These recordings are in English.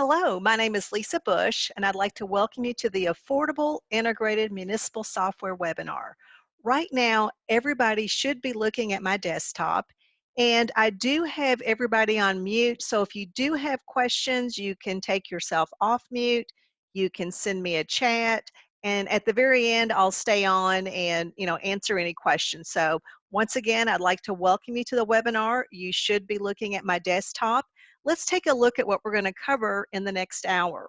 Hello, my name is Lisa Bush, and I'd like to welcome you to the Affordable Integrated Municipal Software webinar. Right now, everybody should be looking at my desktop, and I do have everybody on mute, so if you do have questions, you can take yourself off mute, you can send me a chat, and at the very end, I'll stay on and answer any questions. So once again, I'd like to welcome you to the webinar. You should be looking at my desktop. Let's take a look at what we're going to cover in the next hour.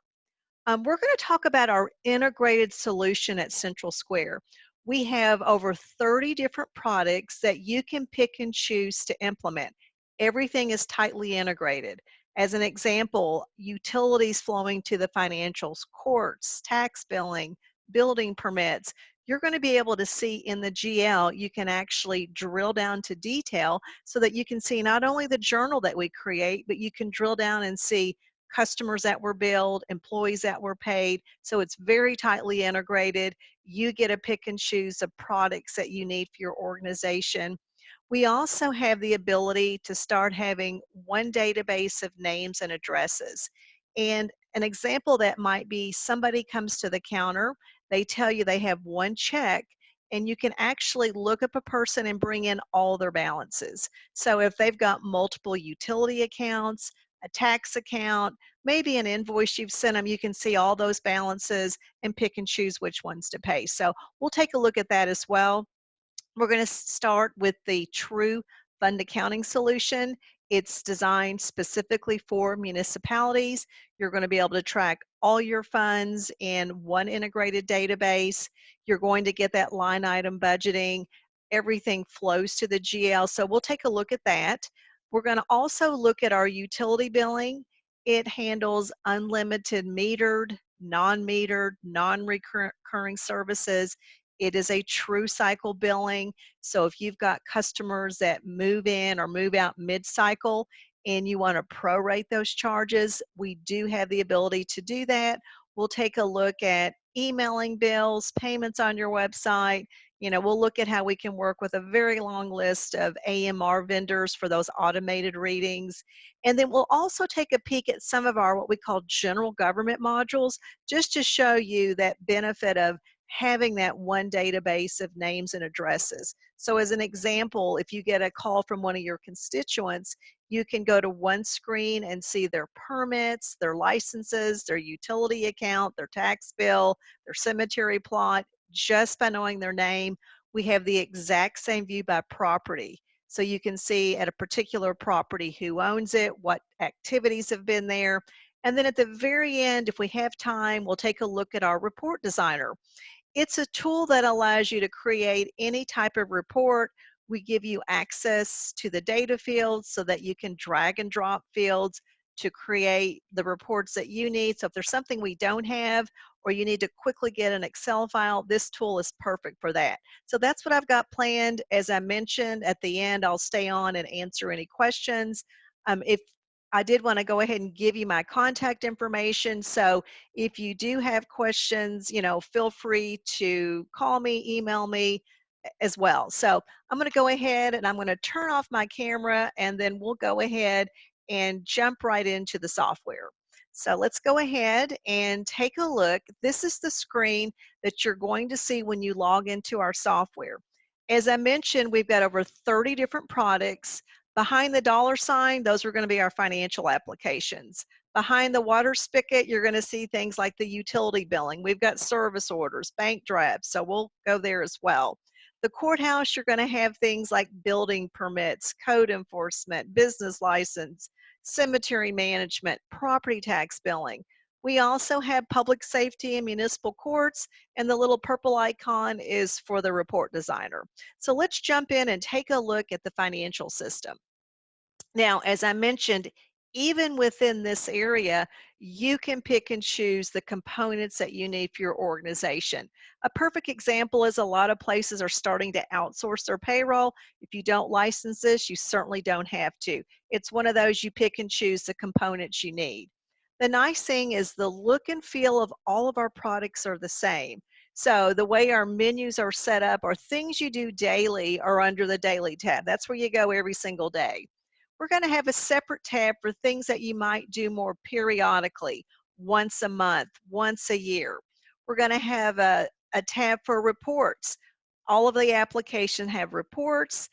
We're going to talk about our integrated solution at Central Square. We have over 30 different products that you can pick and choose to implement. Everything is tightly integrated. As an example, utilities flowing to the financials, courts, tax billing, building permits. You're going to be able to see in the GL, you can actually drill down to detail so that you can see not only the journal that we create, but you can drill down and see customers that were billed, employees that were paid. So it's very tightly integrated. You get to pick and choose the products that you need for your organization. We also have the ability to start having one database of names and addresses. And an example that might be somebody comes to the counter, they tell you they have one check, and you can actually look up a person and bring in all their balances. So if they've got multiple utility accounts, a tax account, maybe an invoice you've sent them, you can see all those balances and pick and choose which ones to pay. So we'll take a look at that as well. We're going to start with the True Fund Accounting solution. It's designed specifically for municipalities. You're going to be able to track all your funds in one integrated database. You're going to get that line item budgeting. Everything flows to the GL. So we'll take a look at that. We're going to also look at our utility billing. It handles unlimited metered, non-metered, non-recurring services. It is a true cycle billing. So if you've got customers that move in or move out mid-cycle and you want to prorate those charges, we do have the ability to do that. We'll take a look at emailing bills, payments on your website. We'll look at how we can work with a very long list of AMR vendors for those automated readings. And then we'll also take a peek at some of our what we call general government modules, just to show you that benefit of having that one database of names and addresses. So as an example, if you get a call from one of your constituents, you can go to one screen and see their permits, their licenses, their utility account, their tax bill, their cemetery plot, just by knowing their name. We have the exact same view by property. So you can see at a particular property who owns it, what activities have been there. And then at the very end, if we have time, we'll take a look at our report designer. It's a tool that allows you to create any type of report. We give you access to the data fields so that you can drag and drop fields to create the reports that you need. So if there's something we don't have or you need to quickly get an Excel file, this tool is perfect for that. So that's what I've got planned. As I mentioned, at the end, I'll stay on and answer any questions. If I did want to go ahead and give you my contact information. So if you do have questions, feel free to call me, email me as well. So I'm going to go ahead and I'm going to turn off my camera, and then we'll go ahead and jump right into the software. So let's go ahead and take a look. This is the screen that you're going to see when you log into our software. As I mentioned, we've got over 30 different products. Behind the dollar sign, those are going to be our financial applications. Behind the water spigot, you're going to see things like the utility billing. We've got service orders, bank drafts, so we'll go there as well. The courthouse, you're going to have things like building permits, code enforcement, business license, cemetery management, property tax billing. We also have public safety and municipal courts, and the little purple icon is for the report designer. So let's jump in and take a look at the financial system. Now, as I mentioned, even within this area, you can pick and choose the components that you need for your organization. A perfect example is a lot of places are starting to outsource their payroll. If you don't license this, you certainly don't have to. It's one of those you pick and choose the components you need. The nice thing is the look and feel of all of our products are the same. So the way our menus are set up are things you do daily are under the daily tab. That's where you go every single day. we're going to have a separate tab for things that you might do more periodically, once a month, once a year. We're going to have a tab for reports. All of the applications have reports.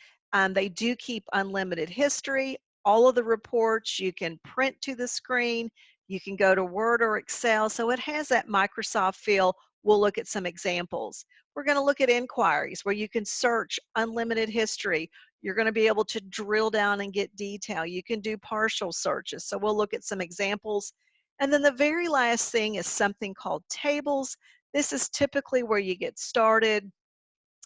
They do keep unlimited history. All of the reports you can print to the screen. You can go to Word or Excel. So it has that Microsoft feel. We'll look at some examples. We're going to look at inquiries where you can search unlimited history. You're going to be able to drill down and get detail. You can do partial searches. So we'll look at some examples. And then the very last thing is something called tables. This is typically where you get started.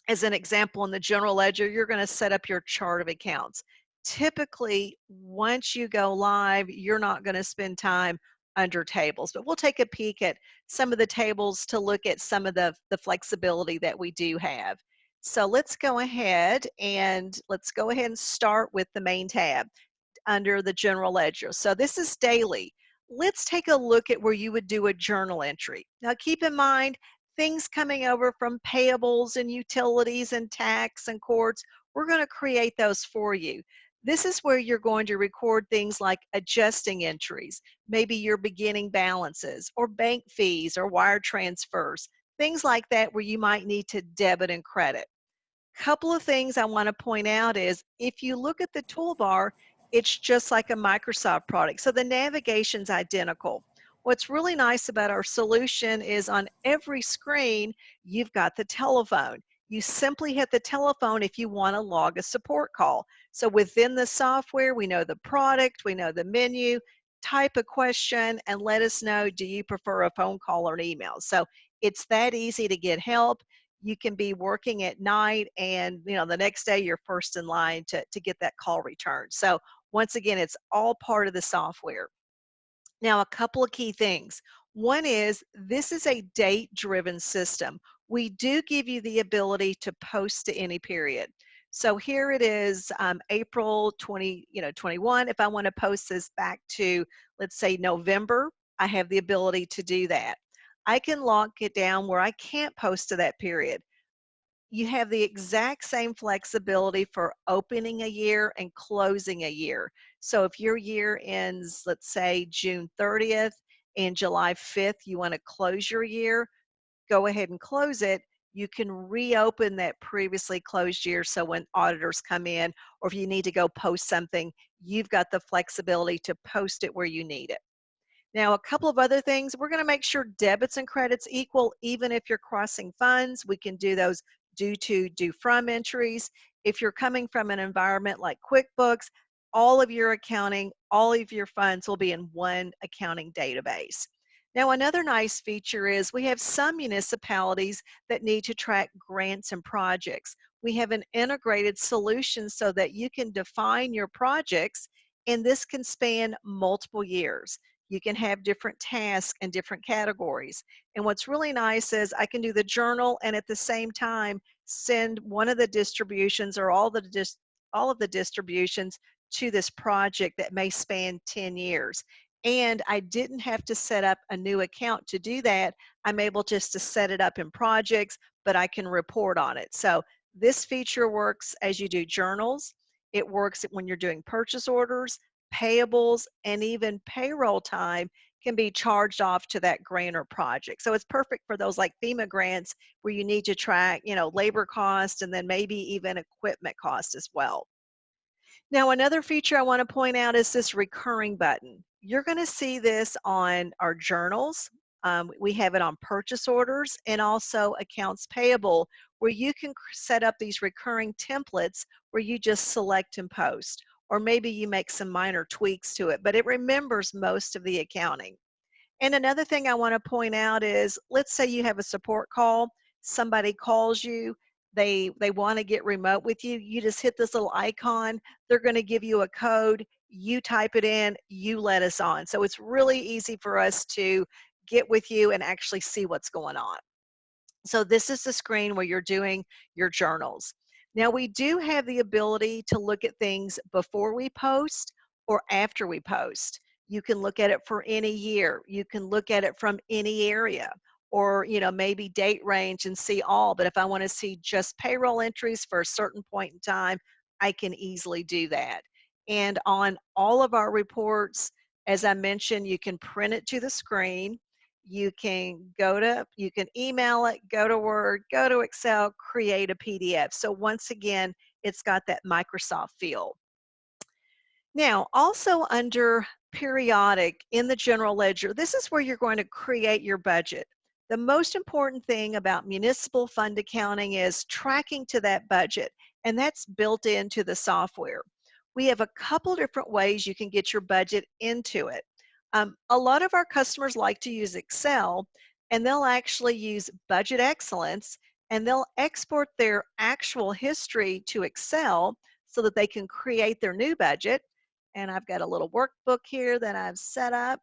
As an example, in the general ledger, you're going to set up your chart of accounts. Typically, once you go live, you're not going to spend time under tables, but we'll take a peek at some of the tables to look at some of the flexibility that we do have. So let's go ahead and start with the main tab under the general ledger. So this is daily. Let's take a look at where you would do a journal entry. Now keep in mind, things coming over from payables and utilities and tax and courts, we're going to create those for you. This is where you're going to record things like adjusting entries, maybe your beginning balances, or bank fees or wire transfers, things like that where you might need to debit and credit. Couple of things I want to point out is if you look at the toolbar, it's just like a Microsoft product. So the navigation's identical. What's really nice about our solution is on every screen, you've got the telephone. You simply hit the telephone if you want to log a support call. So within the software, we know the product, we know the menu, type a question and let us know, do you prefer a phone call or an email? So it's that easy to get help. You can be working at night and the next day you're first in line to get that call returned. So once again, it's all part of the software. Now, a couple of key things. One is this is a date-driven system. We do give you the ability to post to any period. So here it is, April 21. If I want to post this back to, let's say, November, I have the ability to do that. I can lock it down where I can't post to that period. You have the exact same flexibility for opening a year and closing a year. So if your year ends, let's say June 30th and July 5th, you want to close your year, go ahead and close it. You can reopen that previously closed year. So when auditors come in, or if you need to go post something, you've got the flexibility to post it where you need it. Now, a couple of other things, we're going to make sure debits and credits equal even if you're crossing funds. We can do those due to, due from entries. If you're coming from an environment like QuickBooks, all of your accounting, all of your funds will be in one accounting database. Now, another nice feature is we have some municipalities that need to track grants and projects. We have an integrated solution so that you can define your projects, and this can span multiple years. You can have different tasks and different categories. And what's really nice is I can do the journal and at the same time send one of the distributions or all of the distributions to this project that may span 10 years. And I didn't have to set up a new account to do that. I'm able just to set it up in projects, but I can report on it. So this feature works as you do journals. It works when you're doing purchase orders, payables, and even payroll time can be charged off to that grant or project. So it's perfect for those like FEMA grants where you need to track, labor cost and then maybe even equipment cost as well. Now, another feature I want to point out is this recurring button. You're going to see this on our journals. We have it on purchase orders and also accounts payable, where you can set up these recurring templates where you just select and post, or maybe you make some minor tweaks to it, but it remembers most of the accounting. And another thing I want to point out is, let's say you have a support call, somebody calls you, they want to get remote with you, you just hit this little icon, they're going to give you a code, you type it in, you let us on. So it's really easy for us to get with you and actually see what's going on. So this is the screen where you're doing your journals. Now we do have the ability to look at things before we post or after we post. You can look at it for any year. You can look at it from any area or maybe date range and see all. But if I want to see just payroll entries for a certain point in time, I can easily do that. And on all of our reports, as I mentioned, you can print it to the screen. You can email it, go to Word, go to Excel, create a PDF. So once again, it's got that Microsoft feel. Now, also under periodic in the general ledger, this is where you're going to create your budget. The most important thing about municipal fund accounting is tracking to that budget, and that's built into the software. We have a couple different ways you can get your budget into it. A lot of our customers like to use Excel, and they'll actually use Budget Excellence, and they'll export their actual history to Excel so that they can create their new budget. And I've got a little workbook here that I've set up.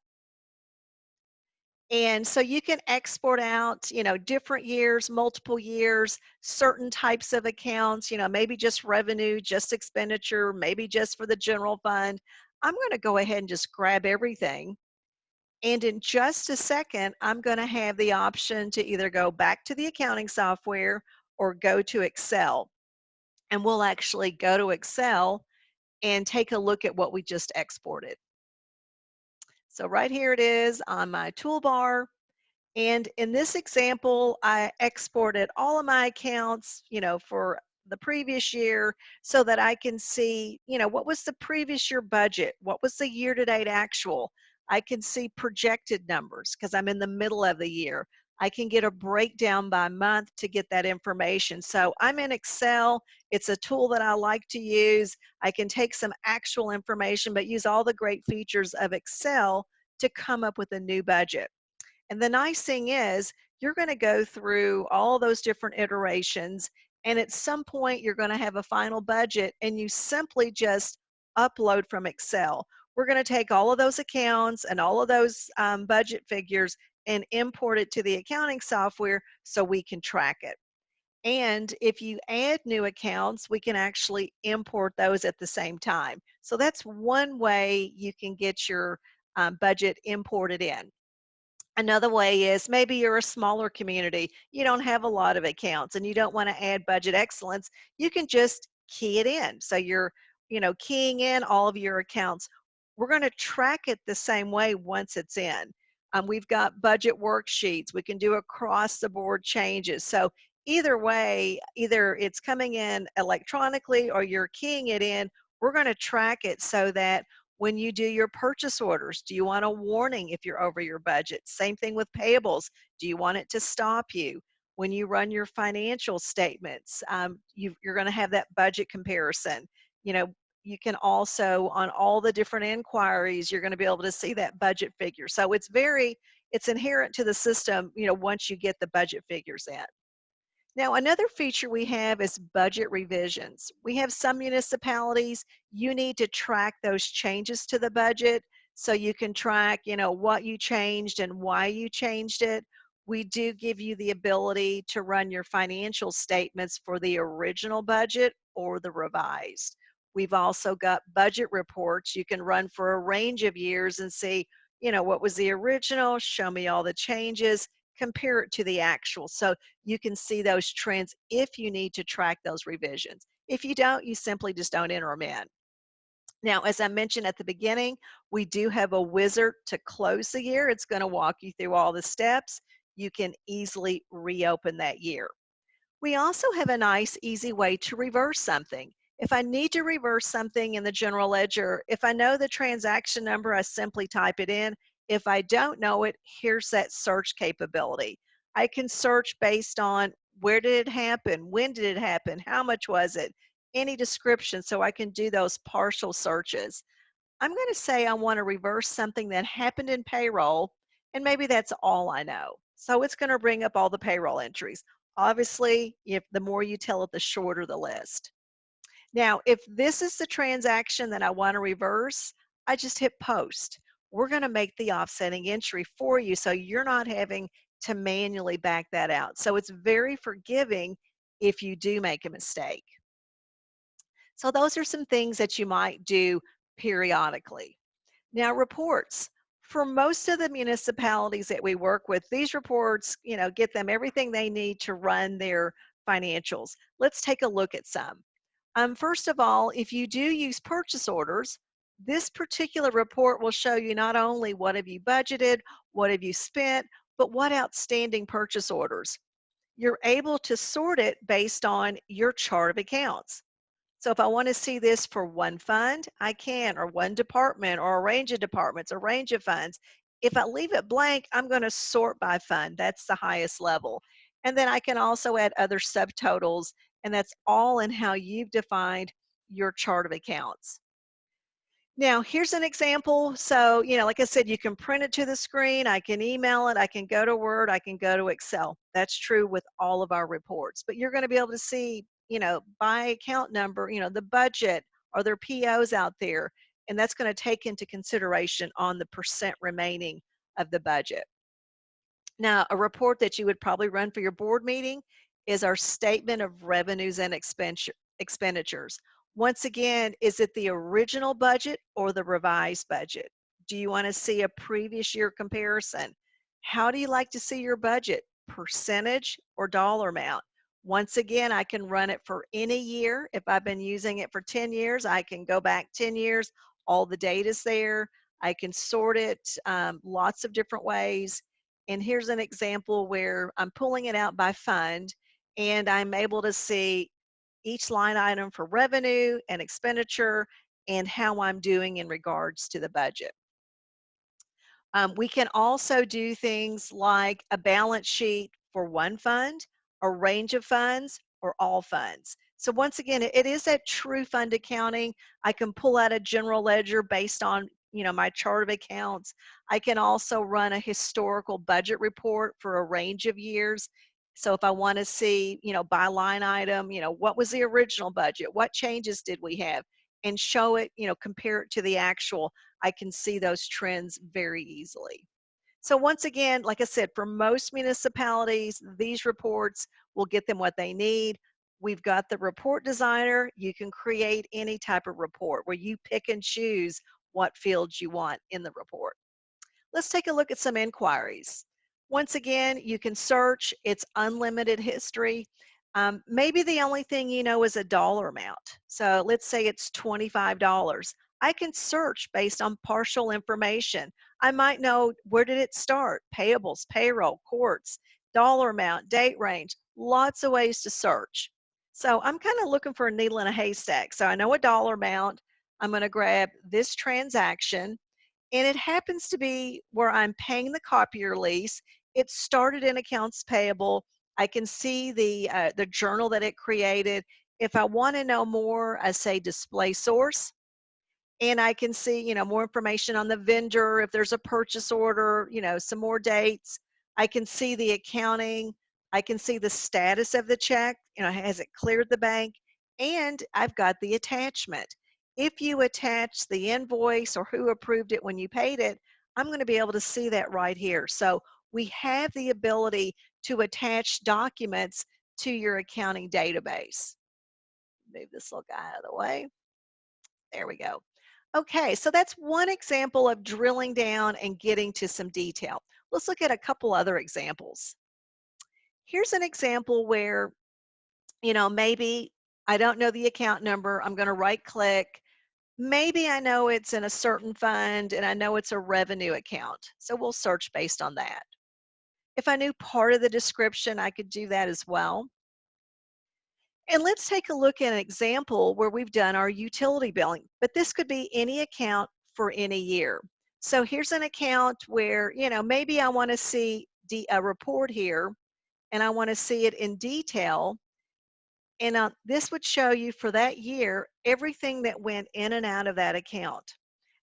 And so you can export out, different years, multiple years, certain types of accounts, maybe just revenue, just expenditure, maybe just for the general fund. I'm going to go ahead and just grab everything. And in just a second, I'm going to have the option to either go back to the accounting software or go to Excel. And we'll actually go to Excel and take a look at what we just exported. So right here it is on my toolbar. And in this example, I exported all of my accounts, for the previous year so that I can see, what was the previous year budget? What was the year-to-date actual? I can see projected numbers because I'm in the middle of the year. I can get a breakdown by month to get that information. So I'm in Excel. It's a tool that I like to use. I can take some actual information, but use all the great features of Excel to come up with a new budget. And the nice thing is, you're going to go through all those different iterations, and at some point, you're going to have a final budget, and you simply just upload from Excel. We're going to take all of those accounts and all of those budget figures and import it to the accounting software so we can track it. And if you add new accounts, we can actually import those at the same time. So that's one way you can get your budget imported in. Another way is maybe you're a smaller community. You don't have a lot of accounts and you don't want to add budget excellence. You can just key it in. So you're, keying in all of your accounts. We're going to track it the same way once it's in. We've got budget worksheets. We can do across the board changes. So either way, either it's coming in electronically or you're keying it in, we're going to track it so that when you do your purchase orders, do you want a warning if you're over your budget? Same thing with payables. Do you want it to stop you? When you run your financial statements, you're going to have that budget comparison. You know, you can also, on all the different inquiries, you're going to be able to see that budget figure. So it's inherent to the system, once you get the budget figures in. Now, another feature we have is budget revisions. We have some municipalities, you need to track those changes to the budget so you can track, what you changed and why you changed it. We do give you the ability to run your financial statements for the original budget or the revised. We've also got budget reports you can run for a range of years and see, what was the original, show me all the changes, compare it to the actual. So you can see those trends if you need to track those revisions. If you don't, you simply just don't enter them in. Now, as I mentioned at the beginning, we do have a wizard to close the year. It's going to walk you through all the steps. You can easily reopen that year. We also have a nice, easy way to reverse something. If I need to reverse something in the general ledger, if I know the transaction number, I simply type it in. If I don't know it, here's that search capability. I can search based on where did it happen, when did it happen, how much was it, any description, so I can do those partial searches. I'm going to say I want to reverse something that happened in payroll, and maybe that's all I know. So it's going to bring up all the payroll entries. Obviously, if the more you tell it, the shorter the list. Now, if this is the transaction that I want to reverse, I just hit post. We're going to make the offsetting entry for you so you're not having to manually back that out. So it's very forgiving if you do make a mistake. So those are some things that you might do periodically. Now, reports. For most of the municipalities that we work with, these reports, get them everything they need to run their financials. Let's take a look at some. First of all, if you do use purchase orders, this particular report will show you not only what have you budgeted, what have you spent, but what outstanding purchase orders. You're able to sort it based on your chart of accounts. So if I want to see this for one fund, I can, or one department, or a range of departments, a range of funds. If I leave it blank, I'm going to sort by fund. That's the highest level. And then I can also add other subtotals, and that's all in how you've defined your chart of accounts. Now, here's an example. So, like I said, you can print it to the screen, I can email it, I can go to Word, I can go to Excel. That's true with all of our reports. But you're going to be able to see, by account number, the budget, are there POs out there? And that's going to take into consideration on the percent remaining of the budget. Now, a report that you would probably run for your board meeting is our statement of revenues and expenditures. Once again, is it the original budget or the revised budget? Do you want to see a previous year comparison? How do you like to see your budget? Percentage or dollar amount? Once again, I can run it for any year. If I've been using it for 10 years, I can go back 10 years. All the data's there. I can sort it lots of different ways. And here's an example where I'm pulling it out by fund, and I'm able to see each line item for revenue and expenditure and how I'm doing in regards to the budget. We can also do things like a balance sheet for one fund, a range of funds, or all funds. So once again, it is that true fund accounting. I can pull out a general ledger based on my chart of accounts. I can also run a historical budget report for a range of years. So if I want to see, by line item, what was the original budget? What changes did we have? And show it, compare it to the actual. I can see those trends very easily. So once again, like I said, for most municipalities, these reports will get them what they need. We've got the report designer. You can create any type of report where you pick and choose what fields you want in the report. Let's take a look at some inquiries. Once again, you can search. It's unlimited history. Maybe the only thing you know is a dollar amount. So let's say it's $25. I can search based on partial information. I might know, where did it start? Payables, payroll, courts, dollar amount, date range, lots of ways to search. So I'm kind of looking for a needle in a haystack. So I know a dollar amount. I'm going to grab this transaction, and it happens to be where I'm paying the copier lease. It started in accounts payable. I can see the journal that it created. If I want to know more, I say display source, and I can see, more information on the vendor, if there's a purchase order, some more dates. I can see the accounting. I can see the status of the check, has it cleared the bank? And I've got the attachment. If you attach the invoice or who approved it when you paid it, I'm going to be able to see that right here. So we have the ability to attach documents to your accounting database. Move this little guy out of the way. There we go. Okay, so that's one example of drilling down and getting to some detail. Let's look at a couple other examples. Here's an example where, maybe I don't know the account number. I'm going to right click. Maybe I know it's in a certain fund and I know it's a revenue account. So we'll search based on that. If I knew part of the description, I could do that as well. And let's take a look at an example where we've done our utility billing, but this could be any account for any year. So here's an account where, maybe I want to see a report here and I want to see it in detail. And this would show you for that year, everything that went in and out of that account.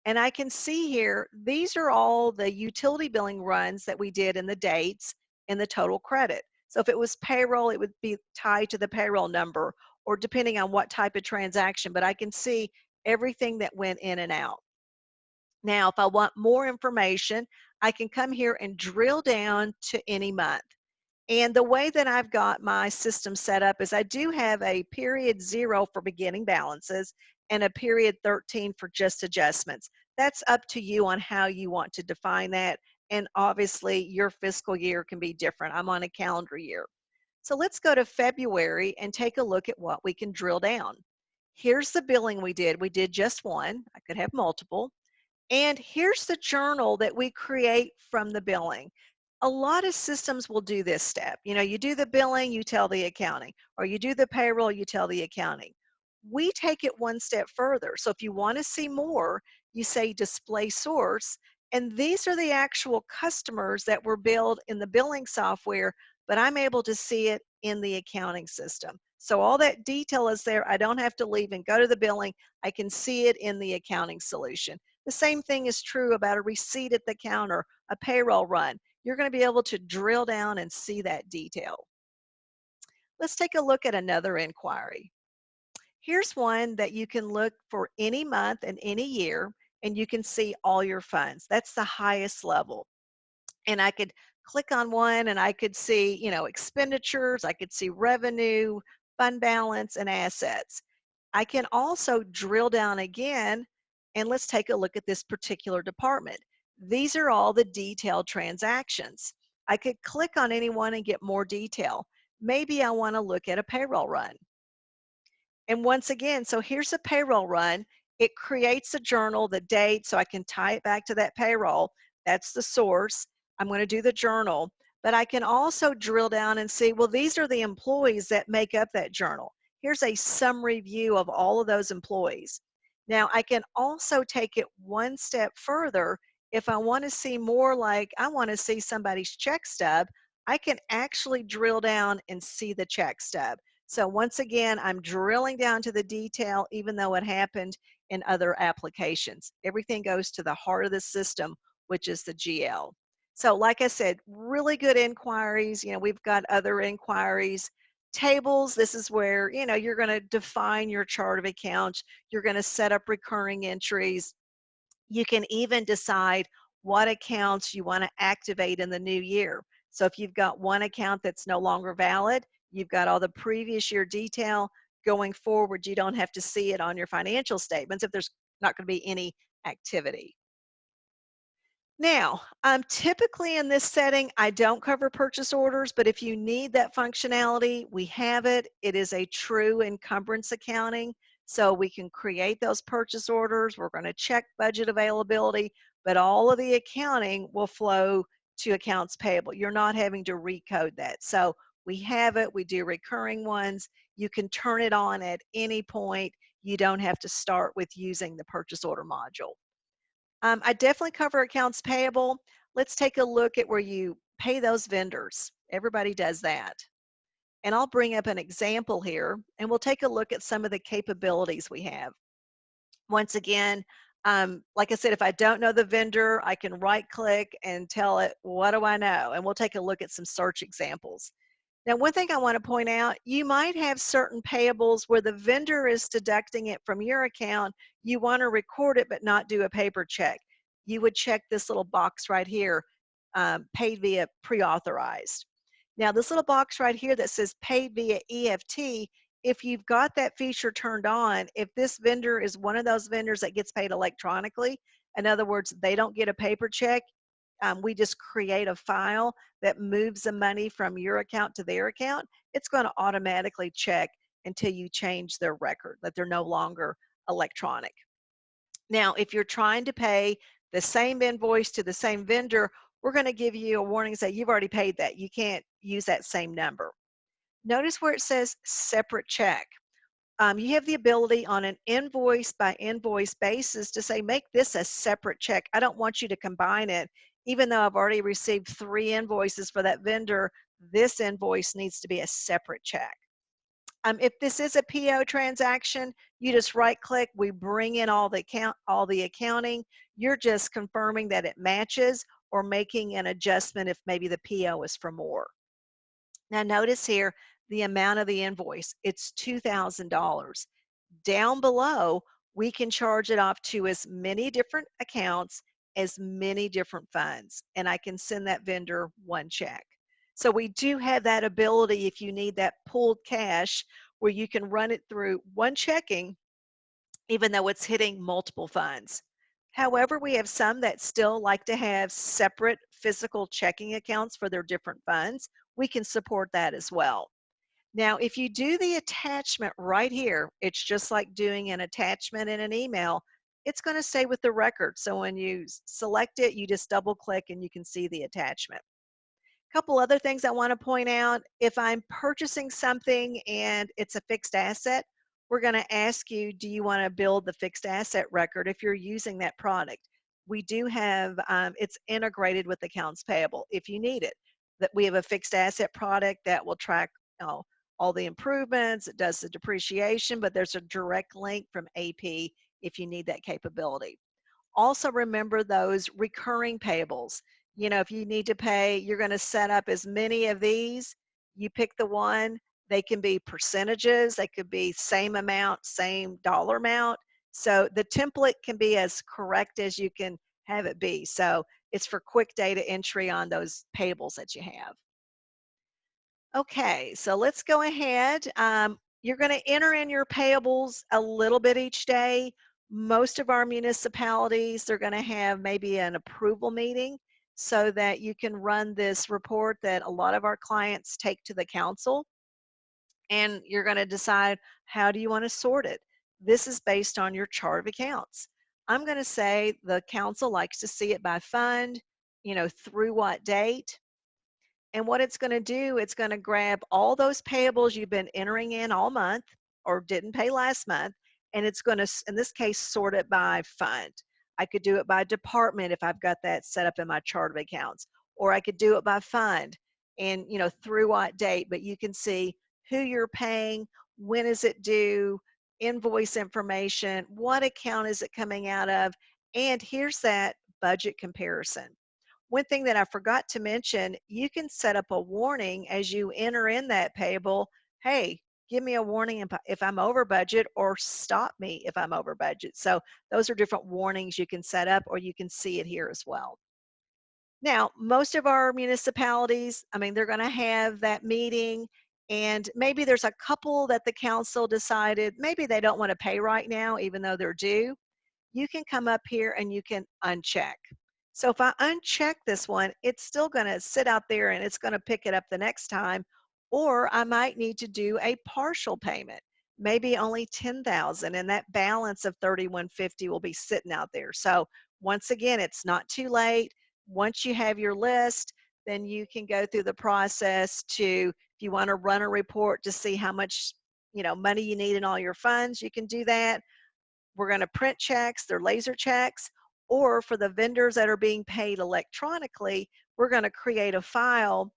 And I can see here, these are all the utility billing runs that we did in the dates and the total credit. So if it was payroll, it would be tied to the payroll number, or depending on what type of transaction, but I can see everything that went in and out. Now, if I want more information, I can come here and drill down to any month. And the way that I've got my system set up is I do have a period 0 for beginning balances and a period 13 for just adjustments. That's up to you on how you want to define that. And obviously your fiscal year can be different. I'm on a calendar year. So let's go to February and take a look at what we can drill down. Here's the billing we did. We did just one. I could have multiple. And here's the journal that we create from the billing. A lot of systems will do this step. You know, you do the billing, you tell the accounting, or you do the payroll, you tell the accounting. We take it one step further. So if you want to see more, you say display source, and these are the actual customers that were billed in the billing software, but I'm able to see it in the accounting system. So all that detail is there. I don't have to leave and go to the billing. I can see it in the accounting solution. The same thing is true about a receipt at the counter, a payroll run. You're going to be able to drill down and see that detail. Let's take a look at another inquiry. Here's one that you can look for any month and any year, and you can see all your funds. That's the highest level. And I could click on one and I could see, expenditures, I could see revenue, fund balance, and assets. I can also drill down again and let's take a look at this particular department. These are all the detailed transactions. I could click on any one and get more detail. Maybe I want to look at a payroll run. And once again, so here's a payroll run. It creates a journal, the date, so I can tie it back to that payroll. That's the source. I'm going to do the journal, but I can also drill down and see, well, these are the employees that make up that journal. Here's a summary view of all of those employees. Now, I can also take it one step further. If I want to see more, like I want to see somebody's check stub, I can actually drill down and see the check stub. So once again, I'm drilling down to the detail, even though it happened in other applications. Everything goes to the heart of the system, which is the GL. So like I said, really good inquiries. We've got other inquiries. Tables, this is where, you're going to define your chart of accounts. You're going to set up recurring entries. You can even decide what accounts you want to activate in the new year. So if you've got one account that's no longer valid, you've got all the previous year detail. Going forward, you don't have to see it on your financial statements if there's not going to be any activity. Now, typically in this setting, I don't cover purchase orders, but if you need that functionality, we have it. It is a true encumbrance accounting, so we can create those purchase orders. We're going to check budget availability, but all of the accounting will flow to accounts payable. You're not having to recode that. So we have it. We do recurring ones. You can turn it on at any point. You don't have to start with using the purchase order module. I definitely cover accounts payable. Let's take a look at where you pay those vendors. Everybody does that. And I'll bring up an example here, and we'll take a look at some of the capabilities we have. Once again, like I said, if I don't know the vendor, I can right click and tell it, what do I know? And we'll take a look at some search examples. Now, one thing I want to point out, you might have certain payables where the vendor is deducting it from your account. You want to record it but not do a paper check. You would check this little box right here, paid via pre-authorized. Now, this little box right here that says paid via EFT, if you've got that feature turned on, if this vendor is one of those vendors that gets paid electronically, in other words, they don't get a paper check, we just create a file that moves the money from your account to their account, it's going to automatically check until you change their record, that they're no longer electronic. Now, if you're trying to pay the same invoice to the same vendor, we're going to give you a warning say you've already paid that. You can't use that same number. Notice where it says separate check. You have the ability on an invoice by invoice basis to say, make this a separate check. I don't want you to combine it. Even though I've already received 3 invoices for that vendor, this invoice needs to be a separate check. If this is a PO transaction, you just right click, we bring in all the accounting. You're just confirming that it matches or making an adjustment if maybe the PO is for more. Now notice here the amount of the invoice, it's $2,000. Down below, we can charge it off to as many different accounts, as many different funds, and I can send that vendor one check. So we do have that ability if you need that pooled cash where you can run it through one checking, even though it's hitting multiple funds. However, we have some that still like to have separate physical checking accounts for their different funds. We can support that as well. Now, if you do the attachment right here, it's just like doing an attachment in an email. It's going to stay with the record. So when you select it, you just double click and you can see the attachment. Couple other things I want to point out. If I'm purchasing something and it's a fixed asset, we're going to ask you, do you want to build the fixed asset record if you're using that product? We do have, it's integrated with accounts payable if you need it. That we have a fixed asset product that will track, you know, all the improvements, it does the depreciation, but there's a direct link from AP if you need that capability. Also remember those recurring payables. You know, if you need to pay, you're going to set up as many of these. You pick the one. They can be percentages. They could be same amount, same dollar amount. So the template can be as correct as you can have it be. So it's for quick data entry on those payables that you have. Okay, so let's go ahead. You're going to enter in your payables a little bit each day. Most of our municipalities, they're going to have maybe an approval meeting so that you can run this report that a lot of our clients take to the council, and you're going to decide how do you want to sort it. This is based on your chart of accounts. I'm going to say the council likes to see it by fund, you know, through what date. And what it's going to do, it's going to grab all those payables you've been entering in all month or didn't pay last month, and it's going to, in this case, sort it by fund. I could do it by department if I've got that set up in my chart of accounts, or I could do it by fund and, you know, through what date, but you can see who you're paying, when is it due, invoice information, what account is it coming out of, and here's that budget comparison. One thing that I forgot to mention, you can set up a warning as you enter in that payable. Hey, give me a warning if I'm over budget, or stop me if I'm over budget. So those are different warnings you can set up, or you can see it here as well. Now, most of our municipalities, I mean, they're going to have that meeting, and maybe there's a couple that the council decided maybe they don't want to pay right now, even though they're due. You can come up here and you can uncheck. So if I uncheck this one, it's still going to sit out there and it's going to pick it up the next time. Or I might need to do a partial payment, maybe only 10,000, and that balance of 3150 will be sitting out there. So once again, it's not too late. Once you have your list, then you can go through the process to, if you want to run a report to see how much, you know, money you need in all your funds, you can do that. We're going to print checks, they're laser checks, or for the vendors that are being paid electronically, we're going to create a file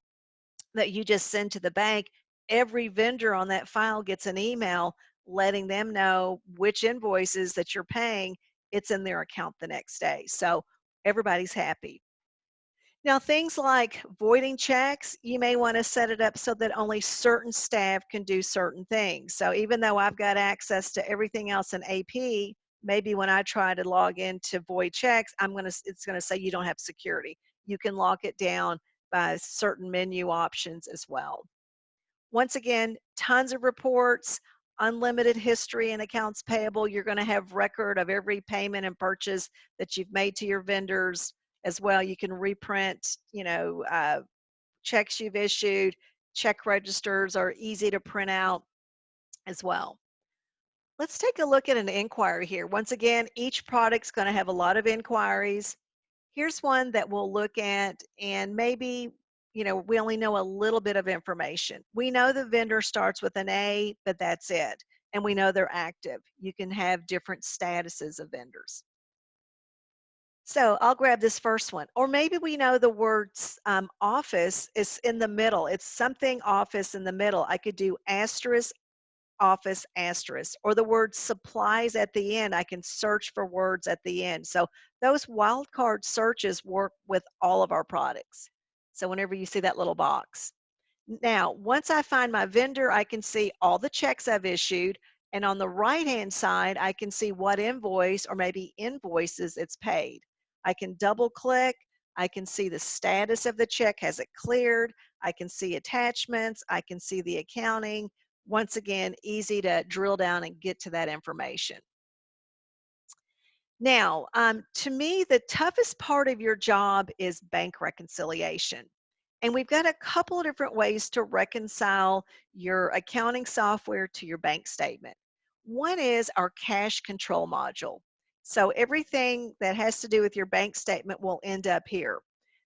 that you just send to the bank. Every vendor on that file gets an email letting them know which invoices that you're paying. It's in their account the next day. So everybody's happy. Now, things like voiding checks, you may want to set it up so that only certain staff can do certain things. So even though I've got access to everything else in AP, maybe when I try to log in to void checks, it's going to say you don't have security. You can lock it down by certain menu options as well. Once again, tons of reports, unlimited history and accounts payable. You're going to have record of every payment and purchase that you've made to your vendors as well. You can reprint, you know, checks you've issued. Check registers are easy to print out as well. Let's take a look at an inquiry here. Once again, each product's going to have a lot of inquiries. Here's one that we'll look at, and maybe, you know, we only know a little bit of information. We know the vendor starts with an A, but that's it. And we know they're active. You can have different statuses of vendors. So I'll grab this first one. Or maybe we know the words office is in the middle. It's something office in the middle. I could do asterisk office asterisk, or the word supplies at the end. I can search for words at the end. So those wildcard searches work with all of our products. So whenever you see that little box. Now, once I find my vendor, I can see all the checks I've issued. And on the right-hand side, I can see what invoice or maybe invoices it's paid. I can double click. I can see the status of the check. Has it cleared? I can see attachments. I can see the accounting. Once again, easy to drill down and get to that information. Now, to me, the toughest part of your job is bank reconciliation. And we've got a couple of different ways to reconcile your accounting software to your bank statement. One is our cash control module. So everything that has to do with your bank statement will end up here.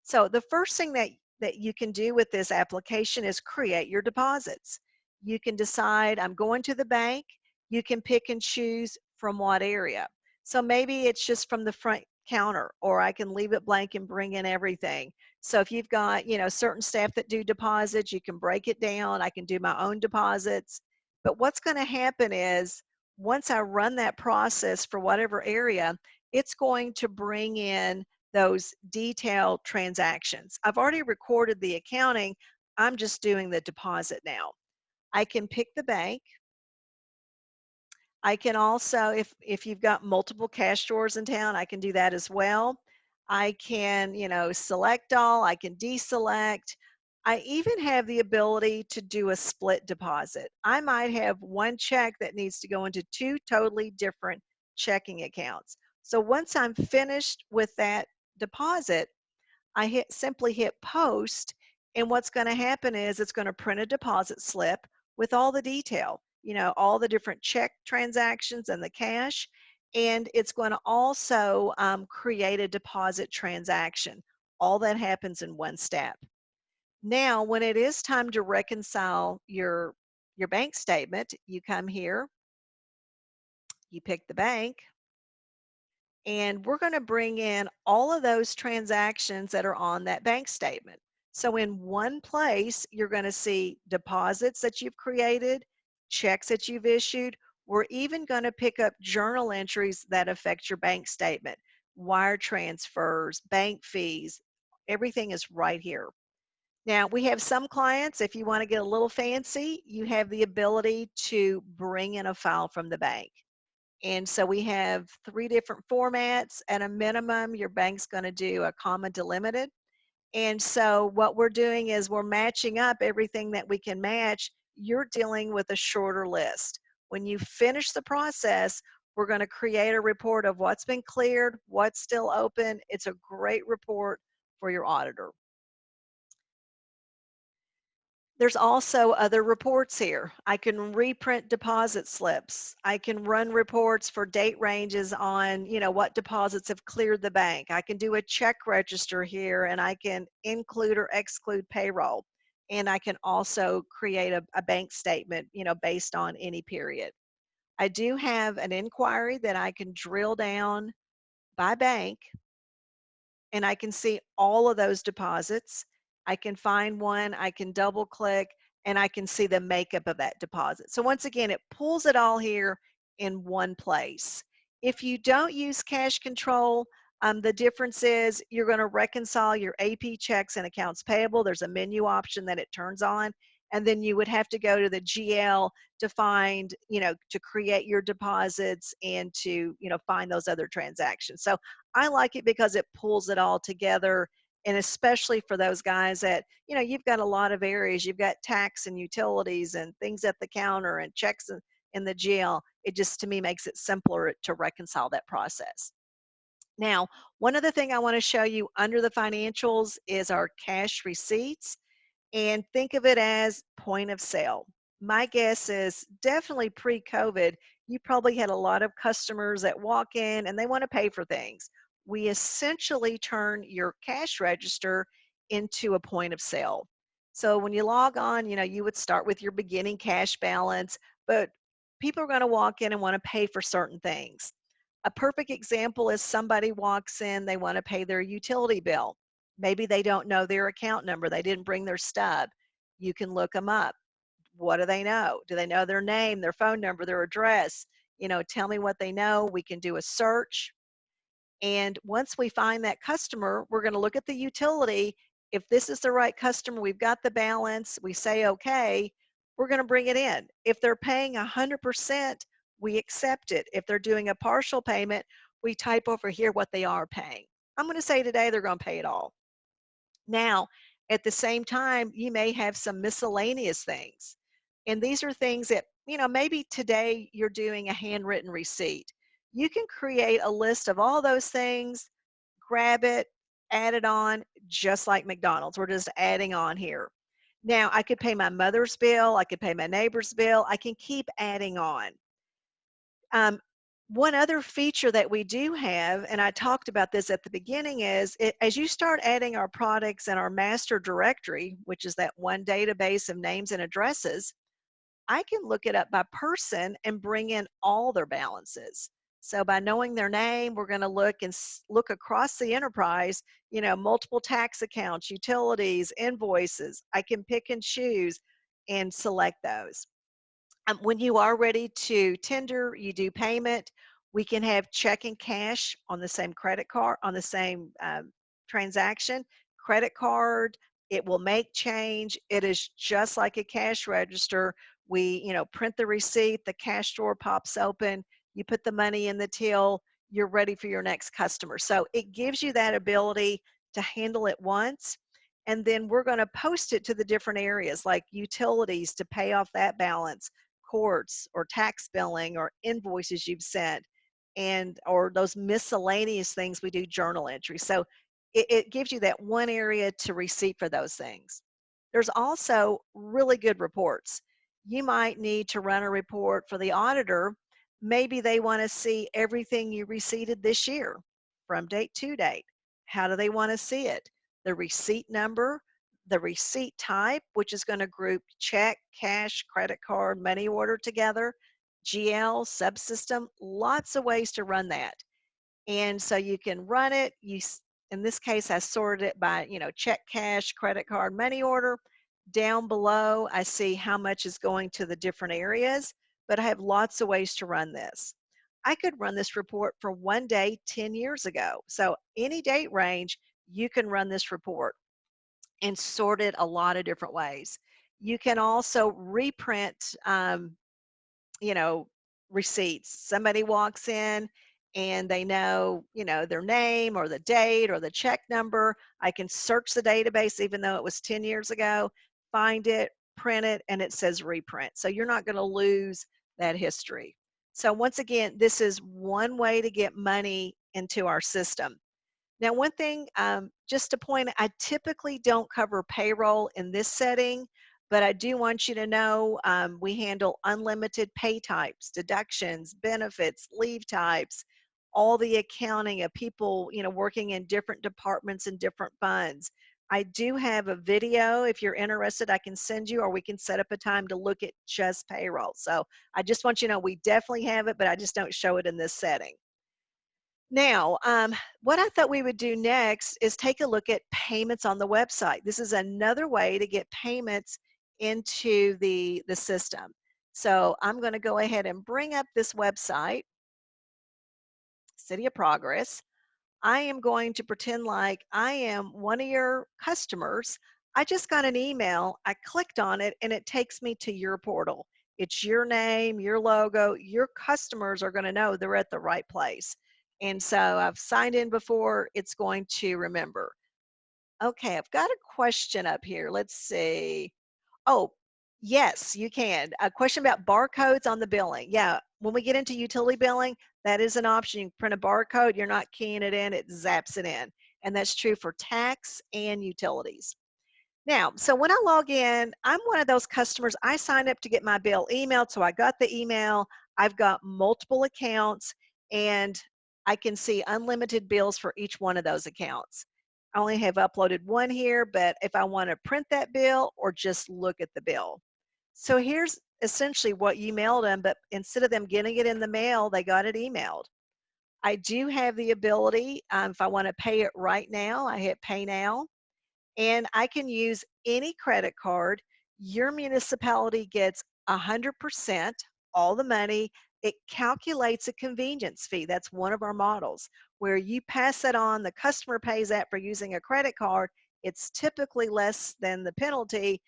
So the first thing that you can do with this application is create your deposits. You can decide, I'm going to the bank. You can pick and choose from what area. So maybe it's just from the front counter, or I can leave it blank and bring in everything. So if you've got, certain staff that do deposits, you can break it down. I can do my own deposits. But what's going to happen is once I run that process for whatever area, it's going to bring in those detailed transactions. I've already recorded the accounting. I'm just doing the deposit now. I can pick the bank. I can also, if you've got multiple cash drawers in town, I can do that as well. I can, select all, I can deselect. I even have the ability to do a split deposit. I might have one check that needs to go into two totally different checking accounts. So once I'm finished with that deposit, I simply hit post, and what's going to happen is it's going to print a deposit slip with all the detail, all the different check transactions and the cash, and it's going to also create a deposit transaction. All that happens in one step. Now, when it is time to reconcile your bank statement, you come here, you pick the bank, and we're going to bring in all of those transactions that are on that bank statement. So in one place, you're going to see deposits that you've created, checks that you've issued. We're even going to pick up journal entries that affect your bank statement, wire transfers, bank fees. Everything is right here. Now, we have some clients, if you want to get a little fancy, you have the ability to bring in a file from the bank. And so we have three different formats. At a minimum, your bank's going to do a comma delimited. And so what we're doing is we're matching up everything that we can match. You're dealing with a shorter list. When you finish the process, we're going to create a report of what's been cleared, what's still open. It's a great report for your auditor. There's also other reports here. I can reprint deposit slips. I can run reports for date ranges on, what deposits have cleared the bank. I can do a check register here, and I can include or exclude payroll. And I can also create a bank statement, based on any period. I do have an inquiry that I can drill down by bank, and I can see all of those deposits. I can find one, I can double click, and I can see the makeup of that deposit. So once again, it pulls it all here in one place. If you don't use cash control, the difference is you're going to reconcile your AP checks and accounts payable. There's a menu option that it turns on, and then you would have to go to the GL to find, to create your deposits and to, find those other transactions. So I like it because it pulls it all together, and especially for those guys that, you've got a lot of areas. You've got tax and utilities and things at the counter and checks in the jail. It just, to me, makes it simpler to reconcile that process. Now, one other thing I want to show you under the financials is our cash receipts, and think of it as point of sale. My guess is definitely pre-COVID, you probably had a lot of customers that walk in and they want to pay for things. We essentially turn your cash register into a point of sale. So when you log on, you would start with your beginning cash balance, but people are going to walk in and want to pay for certain things. A perfect example is somebody walks in, they want to pay their utility bill. Maybe they don't know their account number. They didn't bring their stub. You can look them up. What do they know? Do they know their name, their phone number, their address? Tell me what they know. We can do a search. And once we find that customer, we're going to look at the utility. If this is the right customer, we've got the balance, we say okay, we're going to bring it in. If they're paying 100%, we accept it. If they're doing a partial payment, we type over here what they are paying. I'm going to say today they're going to pay it all. Now, at the same time, you may have some miscellaneous things. And these are things that, maybe today you're doing a handwritten receipt. You can create a list of all those things, grab it, added on just like McDonald's. We're just adding on here. Now, I could pay my mother's bill, I could pay my neighbor's bill, I can keep adding on. Um, one other feature that we do have, and I talked about this at the beginning, is as you start adding our products in our master directory, which is that one database of names and addresses, I can look it up by person and bring in all their balances. So by knowing their name, we're going to look and look across the enterprise, multiple tax accounts, utilities, invoices. I can pick and choose and select those. When you are ready to tender, you do payment. We can have check and cash on the same credit card, on the same transaction. Credit card, it will make change. It is just like a cash register. We, print the receipt, the cash drawer pops open, you put the money in the till, you're ready for your next customer. So it gives you that ability to handle it once. And then we're going to post it to the different areas like utilities to pay off that balance, courts or tax billing or invoices you've sent, and or those miscellaneous things we do journal entries. So it gives you that one area to receipt for those things. There's also really good reports. You might need to run a report for the auditor. Maybe they want to see everything you receipted this year from date to date. How do they want to see it? The receipt number, the receipt type, which is going to group check, cash, credit card, money order together, GL, subsystem, lots of ways to run that. And so you can run it. In this case, I sorted it by, check, cash, credit card, money order. Down below, I see how much is going to the different areas, but I have lots of ways to run this. I could run this report for one day 10 years ago. So any date range, you can run this report and sort it a lot of different ways. You can also reprint, you know, receipts. Somebody walks in and they know, their name or the date or the check number. I can search the database even though it was 10 years ago, find it, print it, and it says reprint. So you're not going to lose that history. So once again, this is one way to get money into our system. Now, one thing, just to point, I typically don't cover payroll in this setting, but I do want you to know we handle unlimited pay types, deductions, benefits, leave types, all the accounting of people, working in different departments and different funds. I do have a video. If you're interested, I can send you, or we can set up a time to look at just payroll. So I just want you to know we definitely have it, but I just don't show it in this setting. Now, what I thought we would do next is take a look at payments on the website. This is another way to get payments into the system. So I'm going to go ahead and bring up this website, City of Progress. I am going to pretend like I am one of your customers. I just got an email. I clicked on it and it takes me to your portal. It's your name, your logo. Your customers are going to know they're at the right place. And so I've signed in before. It's going to remember. Okay, I've got a question up here. Let's see. Oh, yes, you can. A question about barcodes on the billing. Yeah, when we get into utility billing, that is an option. You can print a barcode, you're not keying it in, it zaps it in. And that's true for tax and utilities. Now, so when I log in, I'm one of those customers. I signed up to get my bill emailed, so I got the email. I've got multiple accounts, and I can see unlimited bills for each one of those accounts. I only have uploaded one here, but if I want to print that bill or just look at the bill. So here's essentially what you mailed them, but instead of them getting it in the mail, they got it emailed. I do have the ability, if I want to pay it right now, I hit pay now, and I can use any credit card. Your municipality gets 100%, all the money. It calculates a convenience fee. That's one of our models where you pass it on, the customer pays that for using a credit card. It's typically less than the penalty,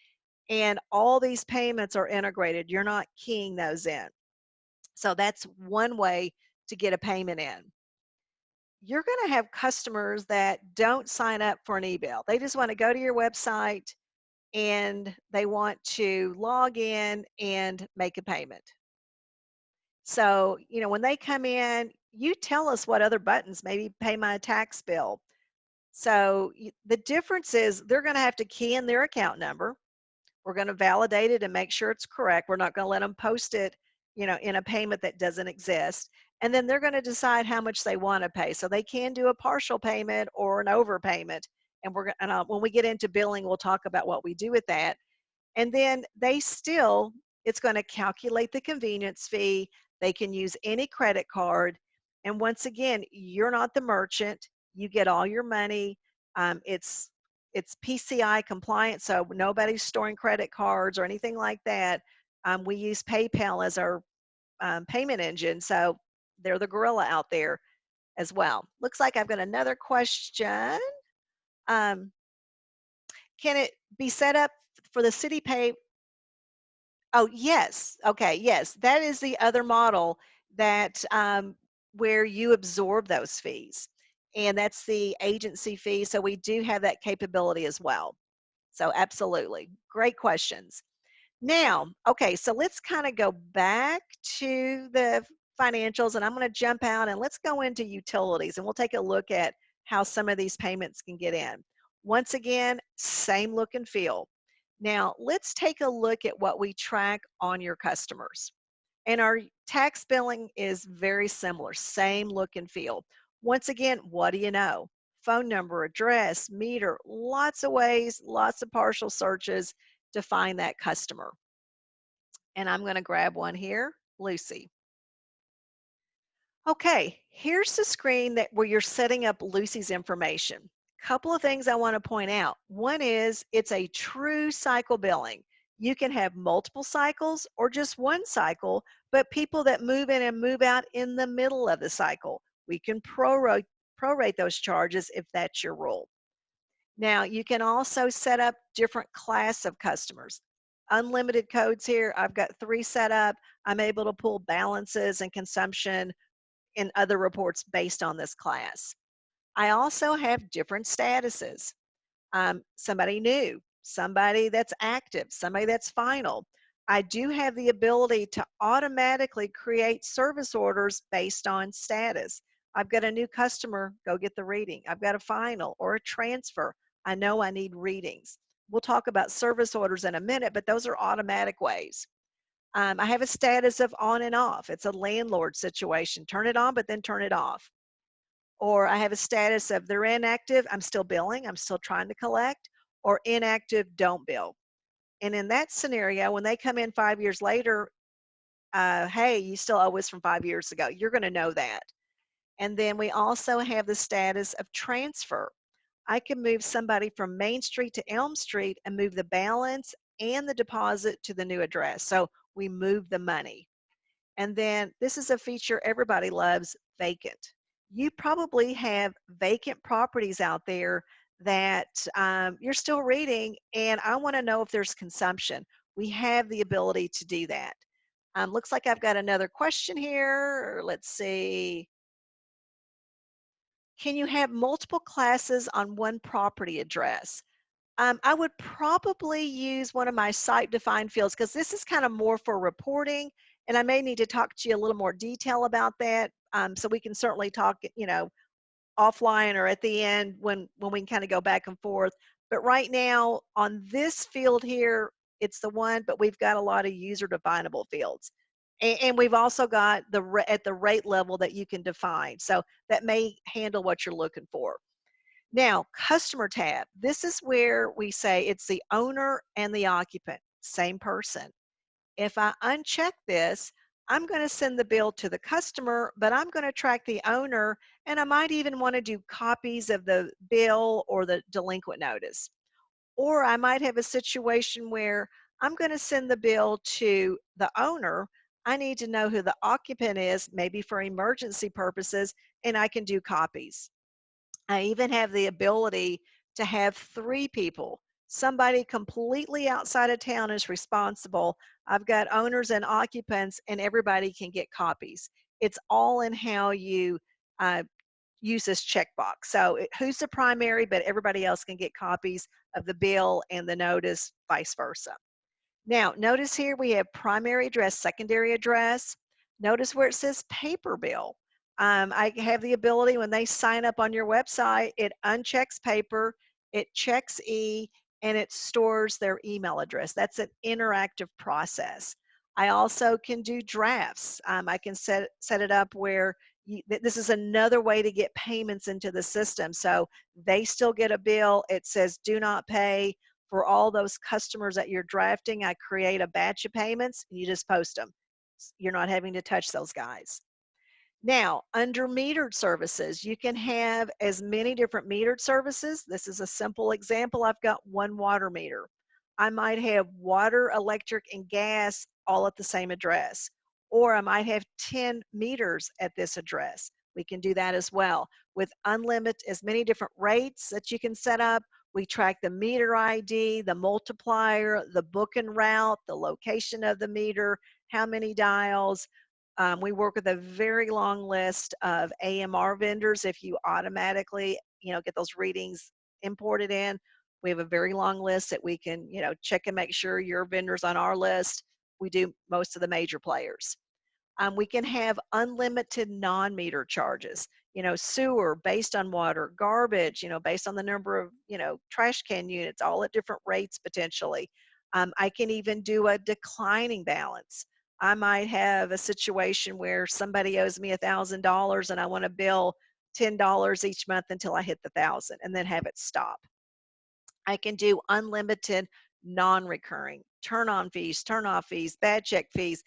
and all these payments are integrated. You're not keying those in. So that's one way to get a payment in. You're going to have customers that don't sign up for an e-bill. They just want to go to your website and they want to log in and make a payment. So, when they come in, you tell us what other buttons, maybe pay my tax bill, So the difference is they're going to have to key in their account number. We're going to validate it and make sure it's correct. We're not going to let them post it, in a payment that doesn't exist. And then they're going to decide how much they want to pay. So they can do a partial payment or an overpayment. And when we get into billing, we'll talk about what we do with that. And then it's going to calculate the convenience fee. They can use any credit card. And once again, you're not the merchant. You get all your money. It's PCI compliant, so nobody's storing credit cards or anything like that. We use PayPal as our payment engine, so they're the gorilla out there as well. Looks like I've got another question. Um, can it be set up for the city pay? Oh, yes. Okay, yes. That is the other model that where you absorb those fees. And that's the agency fee. So we do have that capability as well. So absolutely. Great questions. Now, okay, so let's kind of go back to the financials and I'm going to jump out and let's go into utilities and we'll take a look at how some of these payments can get in. Once again, same look and feel. Now, let's take a look at what we track on your customers. And our tax billing is very similar, same look and feel. Once again, what do you know? Phone number, address, meter, lots of ways, lots of partial searches to find that customer. And I'm going to grab one here, Lucy. Okay, here's the screen where you're setting up Lucy's information. Couple of things I want to point out. One is it's a true cycle billing. You can have multiple cycles or just one cycle, but people that move in and move out in the middle of the cycle, we can prorate those charges if that's your rule. Now, you can also set up different class of customers. Unlimited codes here. I've got 3 set up. I'm able to pull balances and consumption in other reports based on this class. I also have different statuses. Somebody new, somebody that's active, somebody that's final. I do have the ability to automatically create service orders based on status. I've got a new customer, go get the reading. I've got a final or a transfer. I know I need readings. We'll talk about service orders in a minute, but those are automatic ways. I have a status of on and off. It's a landlord situation. Turn it on, but then turn it off. Or I have a status of they're inactive, I'm still billing, I'm still trying to collect, or inactive, don't bill. And in that scenario, when they come in 5 years later, hey, you still owe us from 5 years ago. You're going to know that. And then we also have the status of transfer. I can move somebody from Main Street to Elm Street and move the balance and the deposit to the new address. So we move the money. And then this is a feature everybody loves, vacant. You probably have vacant properties out there that you're still reading, and I want to know if there's consumption. We have the ability to do that. Looks like I've got another question here. Let's see. Can you have multiple classes on one property address? I would probably use one of my site defined fields because this is kind of more for reporting, and I may need to talk to you a little more detail about that. So we can certainly talk, offline or at the end when we can kind of go back and forth. But right now on this field here, it's the one, but we've got a lot of user definable fields. And we've also got at the rate level that you can define. So that may handle what you're looking for. Now, customer tab, this is where we say it's the owner and the occupant, same person. If I uncheck this, I'm going to send the bill to the customer, but I'm going to track the owner, and I might even want to do copies of the bill or the delinquent notice. Or I might have a situation where I'm going to send the bill to the owner. I need to know who the occupant is, maybe for emergency purposes, and I can do copies. I even have the ability to have 3 people. Somebody completely outside of town is responsible. I've got owners and occupants, and everybody can get copies. It's all in how you uh, use this checkbox. So who's the primary, but everybody else can get copies of the bill and the notice, vice versa. Now, notice here we have primary address, secondary address. Notice where it says paper bill. I have the ability when they sign up on your website, it unchecks paper, it checks and it stores their email address. That's an interactive process. I also can do drafts. I can set it up where this is another way to get payments into the system. So they still get a bill. It says do not pay for all those customers that you're drafting. I create a batch of payments and you just post them. You're not having to touch those guys. Now, under metered services, you can have as many different metered services. This is a simple example. I've got one water meter. I might have water, electric, and gas all at the same address. Or I might have 10 meters at this address. We can do that as well. With unlimited, as many different rates that you can set up. We track the meter ID, the multiplier, the book and route, the location of the meter, how many dials. We work with a very long list of AMR vendors. If you automatically, get those readings imported in, we have a very long list that we can, check and make sure your vendor's on our list. We do most of the major players. We can have unlimited non-meter charges, sewer based on water, garbage, based on the number of, trash can units, all at different rates potentially. I can even do a declining balance. I might have a situation where somebody owes me $1,000 and I want to bill $10 each month until I hit the thousand and then have it stop. I can do unlimited non-recurring turn on fees, turn off fees, bad check fees,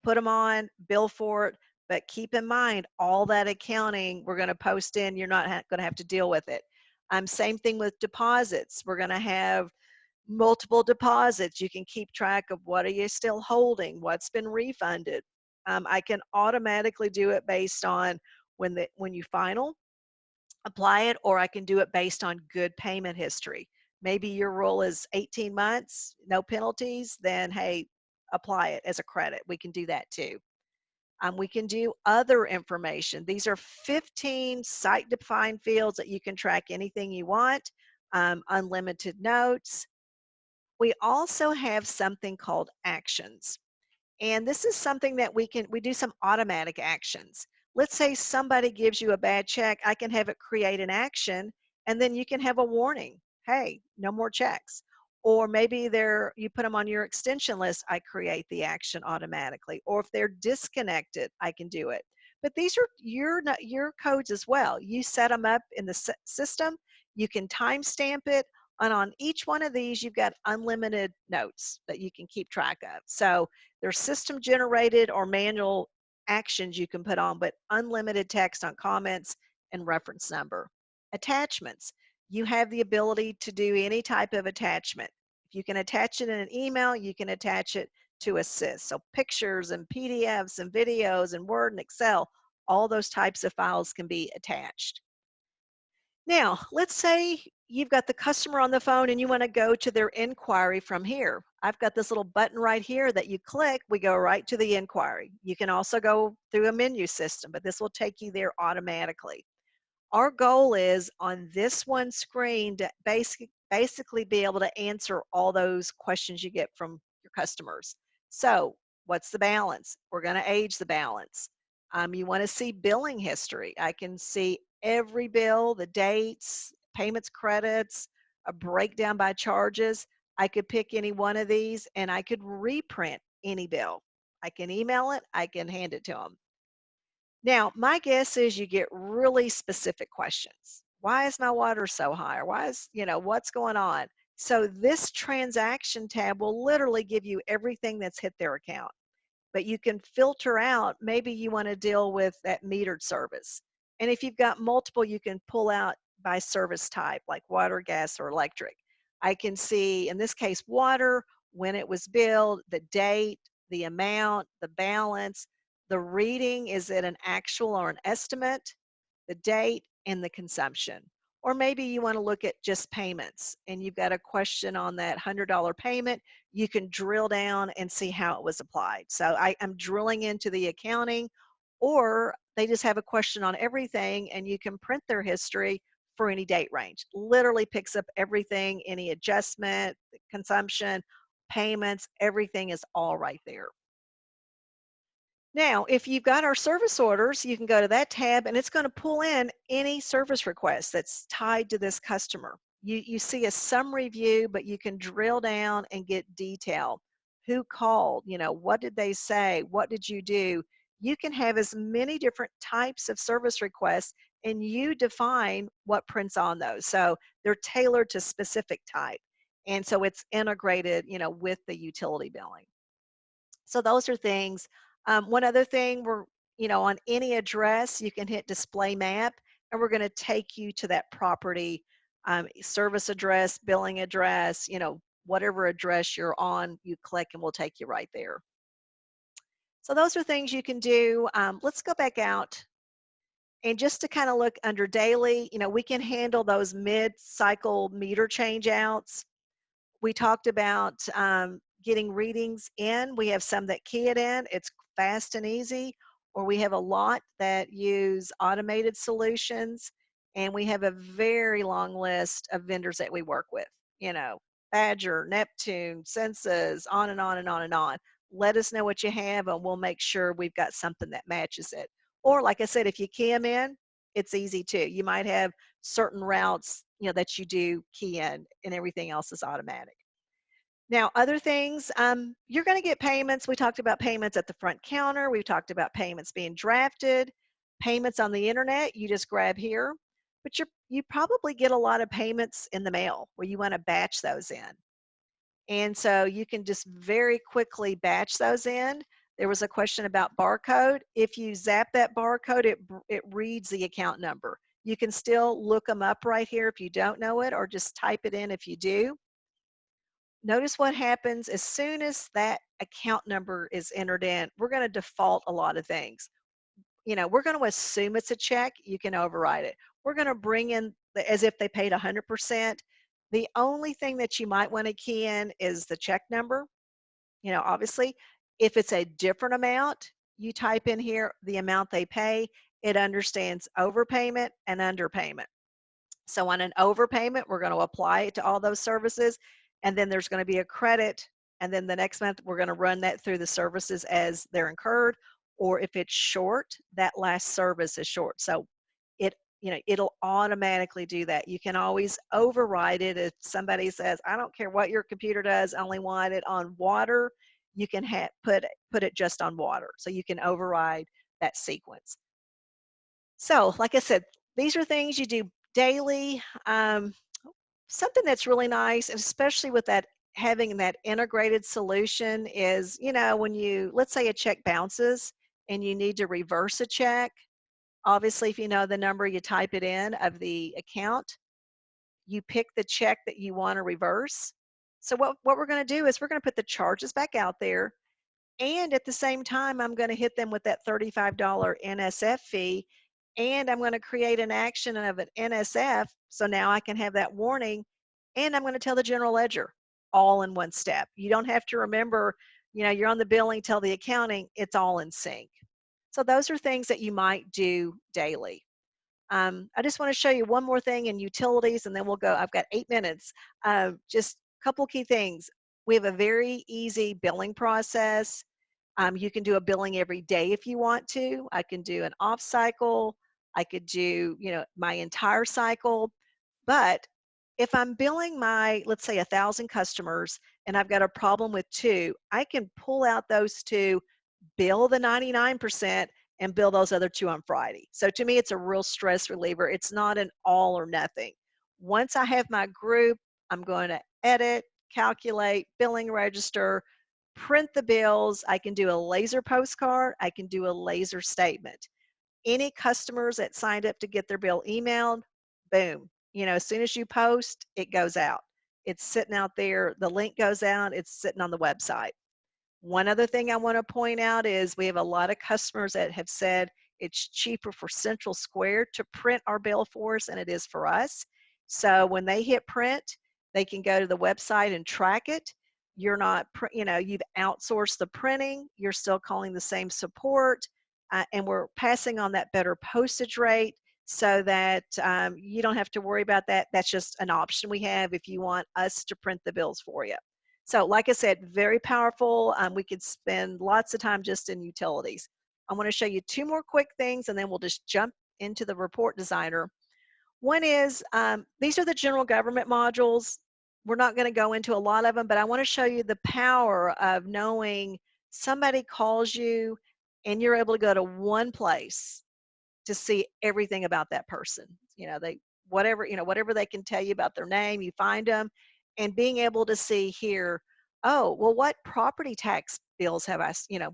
put them on, bill for it, but keep in mind all that accounting we're going to post in, you're not going to have to deal with it. Same thing with deposits. We're going to have multiple deposits. You can keep track of what are you still holding, what's been refunded. I can automatically do it based on when you final apply it, or I can do it based on good payment history. Maybe your rule is 18 months, no penalties, then hey, apply it as a credit. We can do that too. We can do other information. These are 15 site-defined fields that you can track anything you want, unlimited notes. We also have something called actions. And this is something that we do some automatic actions. Let's say somebody gives you a bad check, I can have it create an action and then you can have a warning. Hey, no more checks. Or maybe you put them on your extension list, I create the action automatically. Or if they're disconnected, I can do it. But these are your codes as well. You set them up in the system, you can timestamp it, and on each one of these, you've got unlimited notes that you can keep track of. So there's system generated or manual actions you can put on, but unlimited text on comments and reference number. Attachments. You have the ability to do any type of attachment. If you can attach it in an email, you can attach it to asyst. So pictures and PDFs and videos and Word and Excel, all those types of files can be attached. Now, let's say you've got the customer on the phone and you want to go to their inquiry from here. I've got this little button right here that you click, we go right to the inquiry. You can also go through a menu system, but this will take you there automatically. Our goal is on this one screen to basically be able to answer all those questions you get from your customers. So, what's the balance? We're going to age the balance. You want to see billing history. I can see every bill, the dates, payments, credits, a breakdown by charges. I could pick any one of these and I could reprint any bill. I can email it, I can hand it to them. Now, my guess is you get really specific questions. Why is my water so high? Or what's going on? So this transaction tab will literally give you everything that's hit their account. But you can filter out, maybe you want to deal with that metered service. And if you've got multiple, you can pull out by service type, like water, gas, or electric. I can see, in this case, water, when it was billed, the date, the amount, the balance, the reading, is it an actual or an estimate, the date, and the consumption. Or maybe you want to look at just payments and you've got a question on that $100 payment, you can drill down and see how it was applied. So I'm drilling into the accounting, or they just have a question on everything and you can print their history for any date range. Literally picks up everything, any adjustment, consumption, payments, everything is all right there. Now, if you've got our service orders, you can go to that tab and it's going to pull in any service request that's tied to this customer. You see a summary view, but you can drill down and get detail. Who called? What did they say? What did you do? You can have as many different types of service requests and you define what prints on those. So they're tailored to specific type. And so it's integrated, with the utility billing. So those are things. One other thing, on any address, you can hit display map, and we're going to take you to that property service address, billing address, whatever address you're on, you click and we'll take you right there. So those are things you can do. Let's go back out. And just to kind of look under daily, we can handle those mid-cycle meter change outs. We talked about getting readings in. We have some that key it in. It's fast and easy. Or we have a lot that use automated solutions. And we have a very long list of vendors that we work with. You know, Badger, Neptune, Census, on and on and on and on. Let us know what you have, and we'll make sure we've got something that matches it. Or, like I said, if you key them in, it's easy too. You might have certain routes, that you do key in, and everything else is automatic. Now, other things, you're going to get payments. We talked about payments at the front counter. We talked about payments being drafted, payments on the internet. You just grab here, but you probably get a lot of payments in the mail where you want to batch those in. And so you can just very quickly batch those in. There was a question about barcode. If you zap that barcode, it reads the account number. You can still look them up right here if you don't know it, or just type it in if you do. Notice what happens as soon as that account number is entered in. We're going to default a lot of things. We're going to assume it's a check. You can override it. We're going to bring in as if they paid 100%. The only thing that you might want to key in is the check number. Obviously, if it's a different amount, you type in here the amount they pay. It understands overpayment and underpayment. So on an overpayment, we're going to apply it to all those services, and then there's going to be a credit, and then the next month we're going to run that through the services as they're incurred. Or if it's short, that last service is short. So it'll automatically do that. You can always override it if somebody says, I don't care what your computer does, I only want it on water. You can put it just on water. So you can override that sequence. So, like I said, these are things you do daily. Something that's really nice, and especially with that having that integrated solution is, when let's say a check bounces and you need to reverse a check, obviously, if you know the number, you type it in of the account, you pick the check that you want to reverse. So what we're going to do is we're going to put the charges back out there. And at the same time, I'm going to hit them with that $35 NSF fee. And I'm going to create an action of an NSF. So now I can have that warning. And I'm going to tell the general ledger all in one step. You don't have to remember, you're on the billing, tell the accounting, it's all in sync. So those are things that you might do daily. I just want to show you one more thing in utilities, and then we'll go. I've got 8 minutes. Just a couple key things. We have a very easy billing process. You can do a billing every day if you want to. I can do an off cycle. I could do, my entire cycle. But if I'm billing let's say 1,000 customers and I've got a problem with two, I can pull out those two, bill the 99%, and bill those other two on Friday. So to me, it's a real stress reliever. It's not an all or nothing. Once I have my group, I'm going to edit, calculate, billing register, print the bills. I can do a laser postcard. I can do a laser statement. Any customers that signed up to get their bill emailed, boom. As soon as you post, it goes out. It's sitting out there. The link goes out. It's sitting on the website. One other thing I want to point out is we have a lot of customers that have said it's cheaper for Central Square to print our bill for us than it is for us. So when they hit print, they can go to the website and track it. You're not, you've outsourced the printing. You're still calling the same support, and we're passing on that better postage rate so that you don't have to worry about that. That's just an option we have if you want us to print the bills for you. So like I said, very powerful. We could spend lots of time just in utilities. I want to show you two more quick things and then we'll just jump into the report designer. One is these are the general government modules. We're not going to go into a lot of them, but I want to show you the power of knowing somebody calls you and you're able to go to one place to see everything about that person. They whatever they can tell you about their name, you find them, and being able to see here, oh, well, what property tax bills have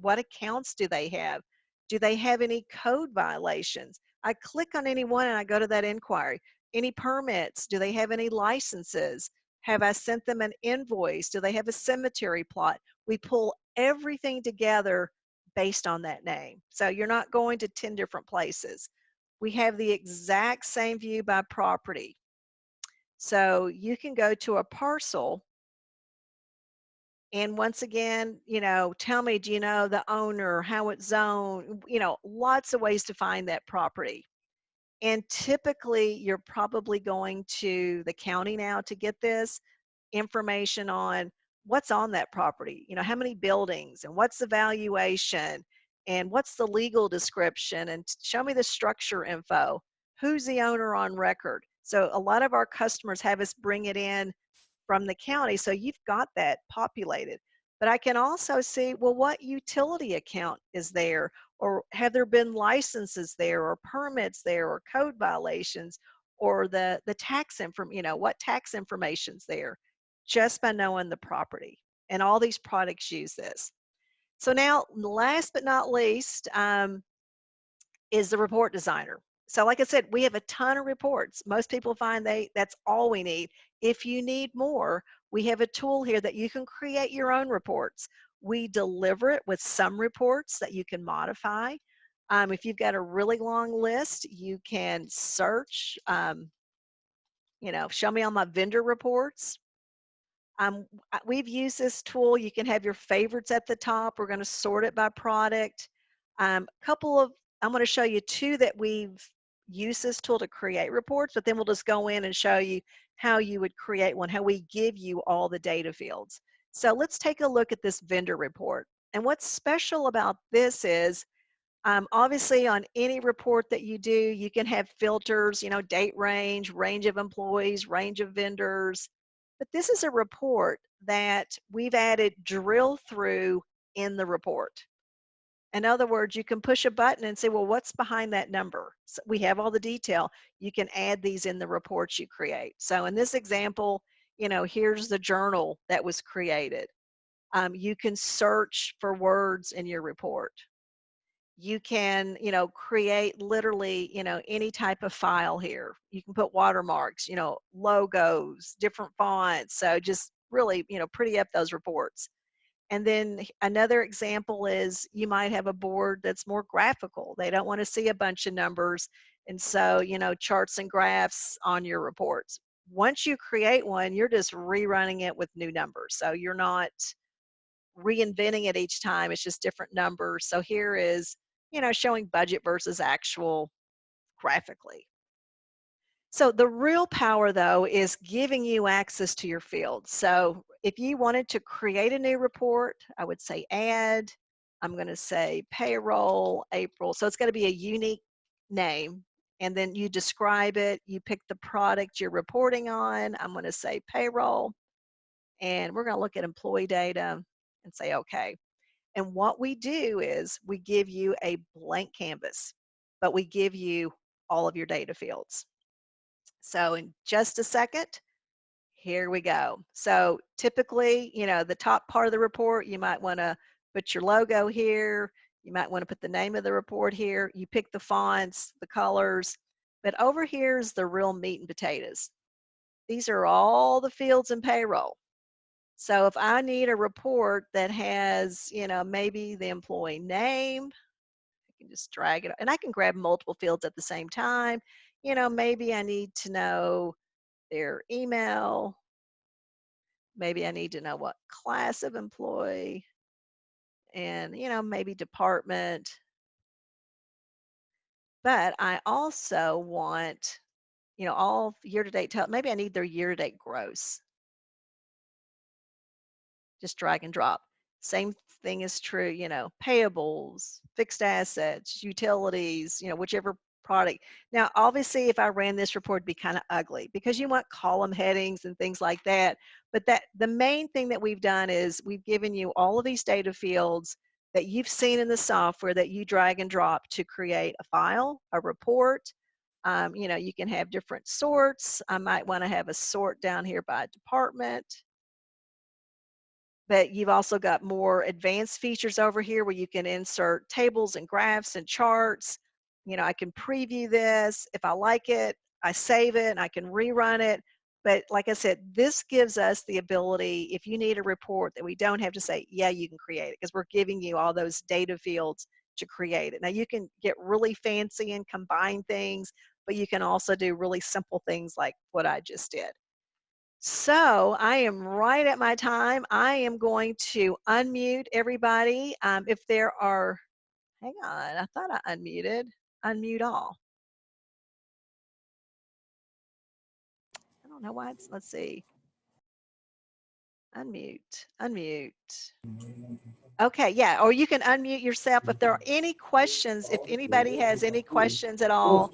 what accounts do they have? Do they have any code violations? I click on any one and I go to that inquiry. Any permits? Do they have any licenses? Have I sent them an invoice? Do they have a cemetery plot? We pull everything together based on that name. So you're not going to 10 different places. We have the exact same view by property. So you can go to a parcel and once again, tell me, do you know the owner, how it's zoned, lots of ways to find that property. And typically you're probably going to the county now to get this information on what's on that property, how many buildings and what's the valuation and what's the legal description and show me the structure info. Who's the owner on record? So a lot of our customers have us bring it in from the county, so you've got that populated. But I can also see, well, what utility account is there? Or have there been licenses there or permits there or code violations or the tax what tax information's there? Just by knowing the property. And all these products use this. So now, last but not least, is the report designer. So like I said, we have a ton of reports. Most people find that's all we need. If you need more, we have a tool here that you can create your own reports. We deliver it with some reports that you can modify. If you've got a really long list, you can search, show me all my vendor reports. We've used this tool. You can have your favorites at the top. We're going to sort it by product. Couple of, I'm going to show you two that we've used this tool to create reports, but then we'll just go in and show you how you would create one, how we give you all the data fields. So let's take a look at this vendor report. And what's special about this is obviously, on any report that you do, you can have filters, date range, range of employees, range of vendors. But this is a report that we've added drill through in the report. In other words, you can push a button and say, well, what's behind that number? So we have all the detail. You can add these in the reports you create. So in this example, here's the journal that was created. You can search for words in your report. You can, create literally, any type of file here. You can put watermarks, logos, different fonts. So just really, pretty up those reports. And then another example is you might have a board that's more graphical. They don't want to see a bunch of numbers. And so, charts and graphs on your reports. Once you create one, you're just rerunning it with new numbers. So you're not reinventing it each time. It's just different numbers. So here is, showing budget versus actual graphically. So the real power though is giving you access to your field. So if you wanted to create a new report, I would say add, I'm going to say payroll April. So it's got to be a unique name and then you describe it, you pick the product you're reporting on. I'm going to say payroll and we're going to look at employee data and say okay. And what we do is we give you a blank canvas, but we give you all of your data fields. So in just a second, here we go. So typically, the top part of the report, you might want to put your logo here. You might want to put the name of the report here. You pick the fonts, the colors, but over here is the real meat and potatoes. These are all the fields in payroll. So if I need a report that has, maybe the employee name, I can just drag it, and I can grab multiple fields at the same time. Maybe I need to know their email. Maybe I need to know what class of employee and, maybe department. But I also want, all year-to-date, maybe I need their year-to-date gross. Just drag and drop. Same thing is true, payables, fixed assets, utilities, whichever product. Now, obviously, if I ran this report, it'd be kind of ugly because you want column headings and things like that. But the main thing that we've done is we've given you all of these data fields that you've seen in the software that you drag and drop to create a file, a report. You can have different sorts. I might want to have a sort down here by department. But you've also got more advanced features over here where you can insert tables and graphs and charts. I can preview this. If I like it, I save it and I can rerun it. But like I said, this gives us the ability, if you need a report, that we don't have to say, yeah, you can create it, because we're giving you all those data fields to create it. Now, you can get really fancy and combine things, but you can also do really simple things like what I just did. So I am right at my time. I am going to unmute everybody. If there are, hang on, I thought I unmuted. Unmute all. I don't know why it's, let's see. Unmute. Okay, yeah, or you can unmute yourself if there are any questions, if anybody has any questions at all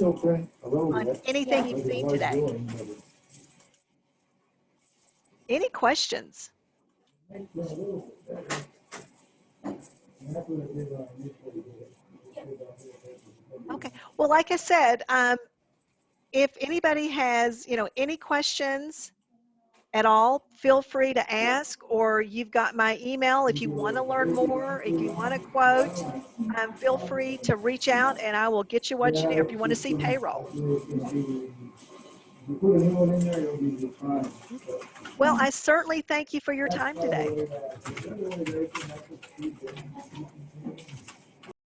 on anything you've seen today. Any questions? Okay, well, like I said, if anybody has, any questions at all, feel free to ask, or you've got my email if you want to learn more, if you want a quote, feel free to reach out and I will get you what you need, or if you want to see payroll. Well, I certainly thank you for your time today.